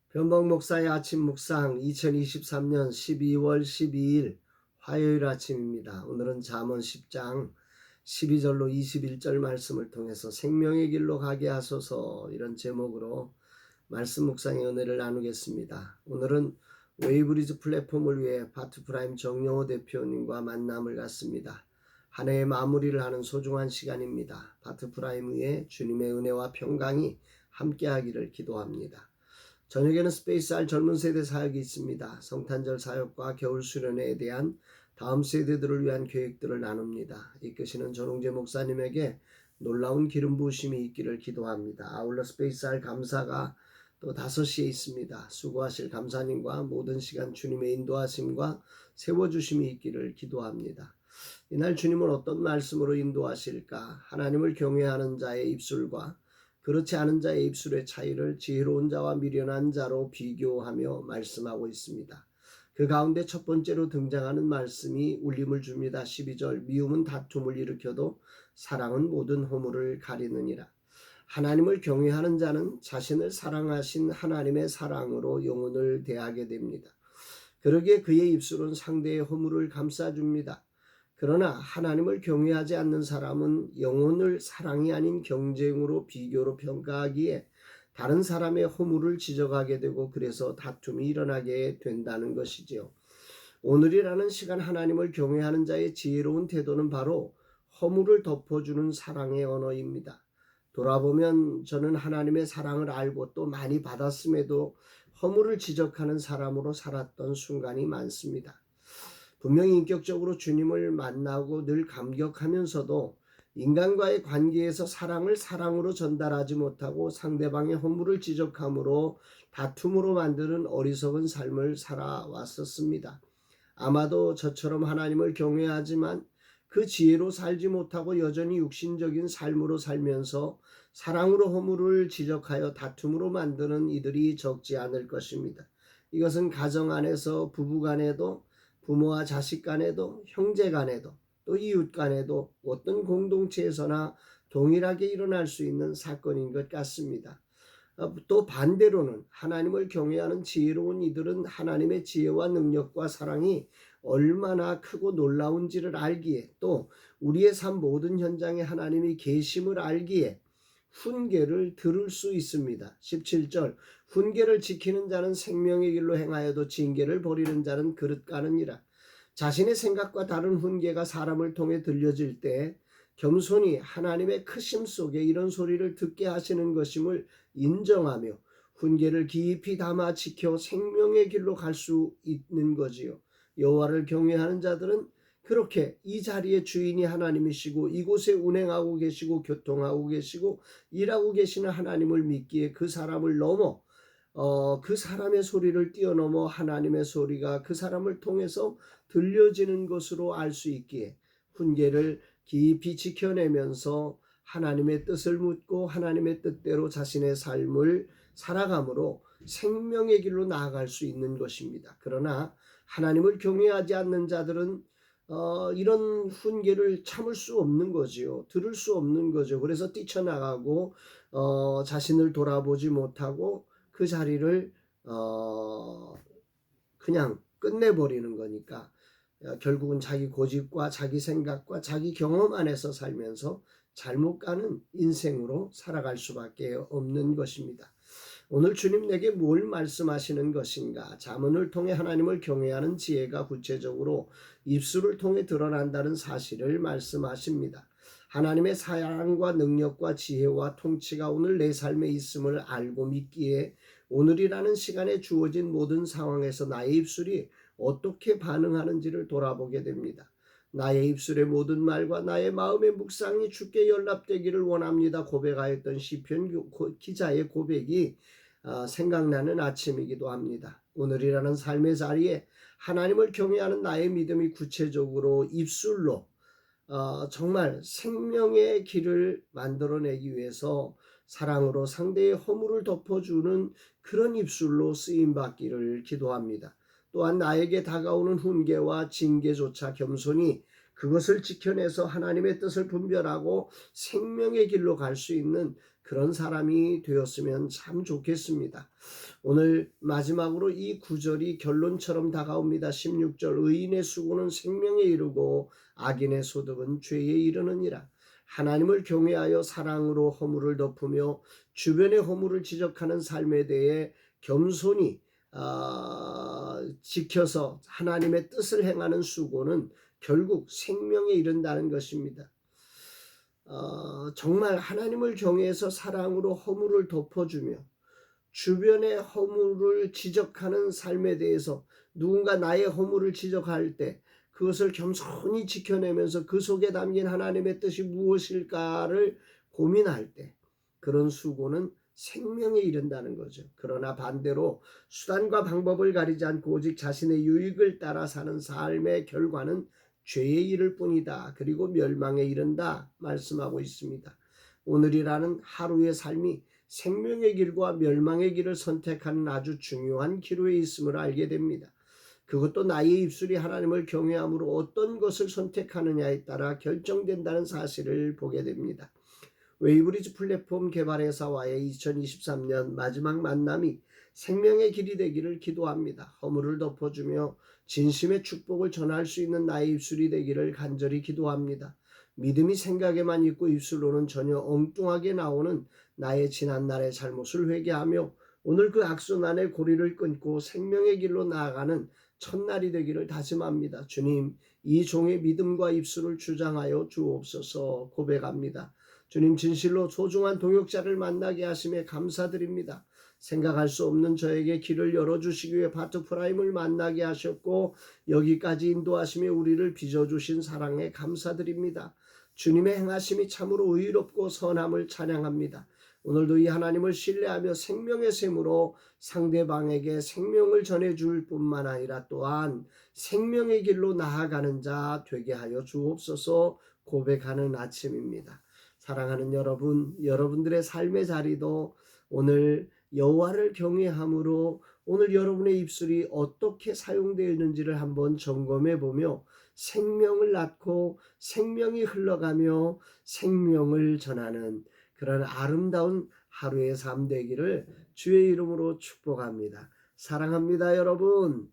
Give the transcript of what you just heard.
변복 목사의 아침 묵상 2023년 12월 12일 화요일 아침입니다. 오늘은 잠언 10장 12절로 21절 말씀을 통해서 생명의 길로 가게 하소서, 이런 제목으로 말씀 묵상의 은혜를 나누겠습니다. 오늘은 웨이브리즈 플랫폼을 위해 파트프라임 정영호 대표님과 만남을 갖습니다. 한 해의 마무리를 하는 소중한 시간입니다. 파트프라임 위에 주님의 은혜와 평강이 함께하기를 기도합니다. 저녁에는 스페이스R 젊은 세대 사역이 있습니다. 성탄절 사역과 겨울 수련회에 대한 다음 세대들을 위한 계획들을 나눕니다. 이끄시는 전홍재 목사님에게 놀라운 기름 부으심이 있기를 기도합니다. 아울러 스페이스R 감사가 또 5시에 있습니다. 수고하실 감사님과 모든 시간 주님의 인도하심과 세워주심이 있기를 기도합니다. 이날 주님은 어떤 말씀으로 인도하실까? 하나님을 경외하는 자의 입술과 그렇지 않은 자의 입술의 차이를 지혜로운 자와 미련한 자로 비교하며 말씀하고 있습니다. 그 가운데 첫 번째로 등장하는 말씀이 울림을 줍니다. 12절, 미움은 다툼을 일으켜도 사랑은 모든 허물을 가리느니라. 하나님을 경외하는 자는 자신을 사랑하신 하나님의 사랑으로 영혼을 대하게 됩니다. 그러기에 그의 입술은 상대의 허물을 감싸줍니다. 그러나 하나님을 경외하지 않는 사람은 영혼을 사랑이 아닌 경쟁으로 비교로 평가하기에 다른 사람의 허물을 지적하게 되고 그래서 다툼이 일어나게 된다는 것이지요. 오늘이라는 시간 하나님을 경외하는 자의 지혜로운 태도는 바로 허물을 덮어주는 사랑의 언어입니다. 돌아보면 저는 하나님의 사랑을 알고 또 많이 받았음에도 허물을 지적하는 사람으로 살았던 순간이 많습니다. 분명히 인격적으로 주님을 만나고 늘 감격하면서도 인간과의 관계에서 사랑을 사랑으로 전달하지 못하고 상대방의 허물을 지적함으로 다툼으로 만드는 어리석은 삶을 살아왔었습니다. 아마도 저처럼 하나님을 경외하지만 그 지혜로 살지 못하고 여전히 육신적인 삶으로 살면서 사랑으로 허물을 지적하여 다툼으로 만드는 이들이 적지 않을 것입니다. 이것은 가정 안에서 부부 간에도, 부모와 자식 간에도, 형제 간에도, 또 이웃 간에도 어떤 공동체에서나 동일하게 일어날 수 있는 사건인 것 같습니다. 또 반대로는 하나님을 경외하는 지혜로운 이들은 하나님의 지혜와 능력과 사랑이 얼마나 크고 놀라운지를 알기에, 또 우리의 삶 모든 현장에 하나님이 계심을 알기에 훈계를 들을 수 있습니다. 17절, 훈계를 지키는 자는 생명의 길로 행하여도 징계를 버리는 자는 그릇 가느니라. 자신의 생각과 다른 훈계가 사람을 통해 들려질 때 겸손히 하나님의 크심 속에 이런 소리를 듣게 하시는 것임을 인정하며 훈계를 깊이 담아 지켜 생명의 길로 갈 수 있는 거지요. 여호와를 경외하는 자들은 그렇게 이 자리의 주인이 하나님이시고 이곳에 운행하고 계시고 교통하고 계시고 일하고 계시는 하나님을 믿기에 그 사람을 넘어 그 사람의 소리를 뛰어넘어 하나님의 소리가 그 사람을 통해서 들려지는 것으로 알 수 있기에 훈계를 깊이 지켜내면서 하나님의 뜻을 묻고 하나님의 뜻대로 자신의 삶을 살아감으로 생명의 길로 나아갈 수 있는 것입니다. 그러나 하나님을 경외하지 않는 자들은 이런 훈계를 참을 수 없는 거지요. 들을 수 없는 거죠. 그래서 뛰쳐나가고 자신을 돌아보지 못하고 그 자리를 그냥 끝내버리는 거니까 결국은 자기 고집과 자기 생각과 자기 경험 안에서 살면서 잘못 가는 인생으로 살아갈 수밖에 없는 것입니다. 오늘 주님 내게 뭘 말씀하시는 것인가? 잠언을 통해 하나님을 경외하는 지혜가 구체적으로 입술을 통해 드러난다는 사실을 말씀하십니다. 하나님의 사랑과 능력과 지혜와 통치가 오늘 내 삶에 있음을 알고 믿기에 오늘이라는 시간에 주어진 모든 상황에서 나의 입술이 어떻게 반응하는지를 돌아보게 됩니다. 나의 입술의 모든 말과 나의 마음의 묵상이 주께 연락되기를 원합니다 고백하였던 시편 기자의 고백이 생각나는 아침이기도 합니다. 오늘이라는 삶의 자리에 하나님을 경외하는 나의 믿음이 구체적으로 입술로 정말 생명의 길을 만들어내기 위해서 사랑으로 상대의 허물을 덮어주는 그런 입술로 쓰임받기를 기도합니다. 또한 나에게 다가오는 훈계와 징계조차 겸손히 그것을 지켜내서 하나님의 뜻을 분별하고 생명의 길로 갈 수 있는 그런 사람이 되었으면 참 좋겠습니다. 오늘 마지막으로 이 구절이 결론처럼 다가옵니다. 16절 의인의 수고는 생명에 이르고 악인의 소득은 죄에 이르느니라. 하나님을 경외하여 사랑으로 허물을 덮으며 주변의 허물을 지적하는 삶에 대해 겸손히 지켜서 하나님의 뜻을 행하는 수고는 결국 생명에 이른다는 것입니다. 정말 하나님을 경외해서 사랑으로 허물을 덮어주며 주변의 허물을 지적하는 삶에 대해서 누군가 나의 허물을 지적할 때 그것을 겸손히 지켜내면서 그 속에 담긴 하나님의 뜻이 무엇일까를 고민할 때 그런 수고는 생명에 이른다는 거죠. 그러나 반대로 수단과 방법을 가리지 않고 오직 자신의 유익을 따라 사는 삶의 결과는 죄에 이를 뿐이다. 그리고 멸망에 이른다 말씀하고 있습니다. 오늘이라는 하루의 삶이 생명의 길과 멸망의 길을 선택하는 아주 중요한 기로에 있음을 알게 됩니다. 그것도 나의 입술이 하나님을 경외함으로 어떤 것을 선택하느냐에 따라 결정된다는 사실을 보게 됩니다. 웨이브리지 플랫폼 개발회사와의 2023년 마지막 만남이 생명의 길이 되기를 기도합니다. 허물을 덮어주며 진심의 축복을 전할 수 있는 나의 입술이 되기를 간절히 기도합니다. 믿음이 생각에만 있고 입술로는 전혀 엉뚱하게 나오는 나의 지난날의 잘못을 회개하며 오늘 그 악순환의 고리를 끊고 생명의 길로 나아가는 첫날이 되기를 다짐합니다. 주님, 이 종의 믿음과 입술을 주장하여 주옵소서. 고백합니다. 주님, 진실로 소중한 동역자를 만나게 하심에 감사드립니다. 생각할 수 없는 저에게 길을 열어주시기 위해 바트프라임을 만나게 하셨고 여기까지 인도하시며 우리를 빚어주신 사랑에 감사드립니다. 주님의 행하심이 참으로 의롭고 선함을 찬양합니다. 오늘도 이 하나님을 신뢰하며 생명의 샘으로 상대방에게 생명을 전해줄 뿐만 아니라 또한 생명의 길로 나아가는 자 되게 하여 주옵소서. 고백하는 아침입니다. 사랑하는 여러분, 여러분들의 삶의 자리도 오늘 여호와를 경외함으로 오늘 여러분의 입술이 어떻게 사용되어 있는지를 한번 점검해 보며 생명을 낳고 생명이 흘러가며 생명을 전하는 그런 아름다운 하루의 삶 되기를 주의 이름으로 축복합니다. 사랑합니다, 여러분.